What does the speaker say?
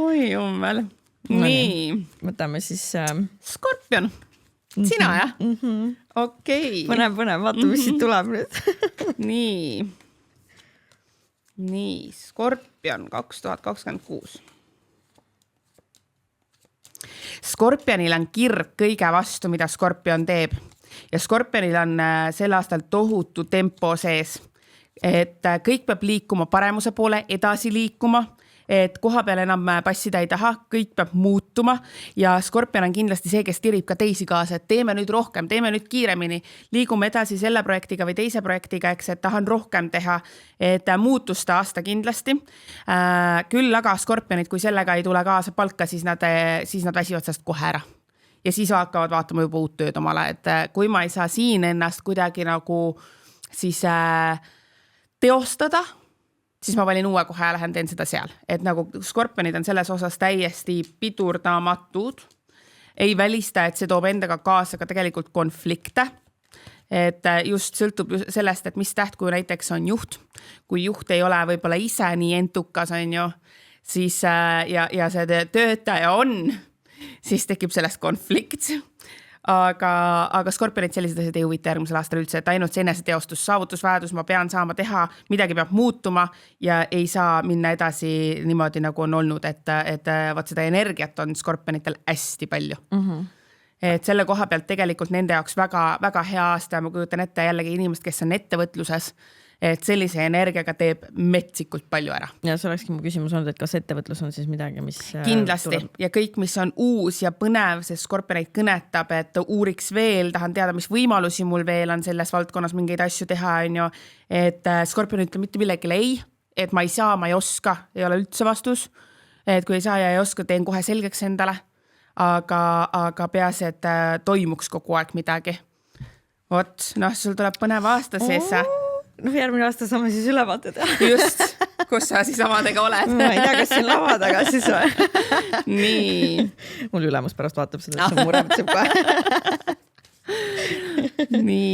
oi jummel. Nii. Võtame siis... Skorpion. Sina, jah? Okei. Põnev, vaata, mis siit tuleb nüüd. Nii, Skorpion 2026. Skorpionil on kirg kõige vastu, mida Skorpion teeb. Ja Skorpionil on sel aastal tohutu tempo sees. Et kõik peab liikuma paremuse poole, edasi liikuma, et koha peal enam passida ei taha, kõik peab muutuma ja Skorpion on kindlasti see, kes tirib ka teisi kaasa, et teeme nüüd rohkem, teeme nüüd kiiremini, liigume edasi selle projektiga või teise projektiga, eks, et tahan rohkem teha, et muutuste aasta kindlasti. Küll aga Skorpionid, kui sellega ei tule kaasa palka, siis nad väsivad sellest kohe ära. Ja siis hakkavad vaatama juba uut tööd omale, et kui ma ei saa siin ennast kuidagi nagu siis teostada, siis ma valin uue kohe ja lähen teen seda seal. Et nagu Skorpionid on selles osas täiesti pidurdamatud. Ei välista, et see toob endaga kaasa ka tegelikult konflikte. Et just sõltub sellest, et mis täht, kui näiteks on juht. Kui juht ei ole võib-olla ise nii entukas, on ju, siis, ja see töötaja on, siis tekib sellest konflikt. Aga Skorpionid sellised asjad ei huvita järgmisel aastal üldse, et ainult see eneseteostus, saavutusväärtus, ma pean saama teha, midagi peab muutuma ja ei saa minna edasi niimoodi, nagu on olnud, et vaat seda energiat on Skorpionitel hästi palju. Et selle koha pealt tegelikult nende jaoks väga, väga hea aasta, ma kujutan ette jällegi inimest, kes on ettevõtluses, et sellise energiaga teeb metsikult palju ära. Ja see olekski mu küsimus olnud, et kas ettevõtlus on siis midagi, mis kindlasti tuleb? Ja kõik, mis on uus ja põnev, sest Skorpioneid kõnetab, et uuriks veel, tahan teada, mis võimalusi mul veel on selles valdkonnas mingeid asju teha, on ju, et Skorpion ütleb mitte millegile ei, et ma ei saa, ma ei oska, ei ole üldse vastus, et kui ei saa ja ei oska, teen kohe selgeks endale, aga peas, et toimuks kogu aeg midagi. Vot, sul tuleb põnev aasta sees. Järgmine aasta saame siis ülevaate teha. Just, kus sa siis omadega oled. Ma ei tea, kas siin lava taga siis või. Nii. Mul ülemus pärast vaatab seda, et see muremetseb kohe. Nii.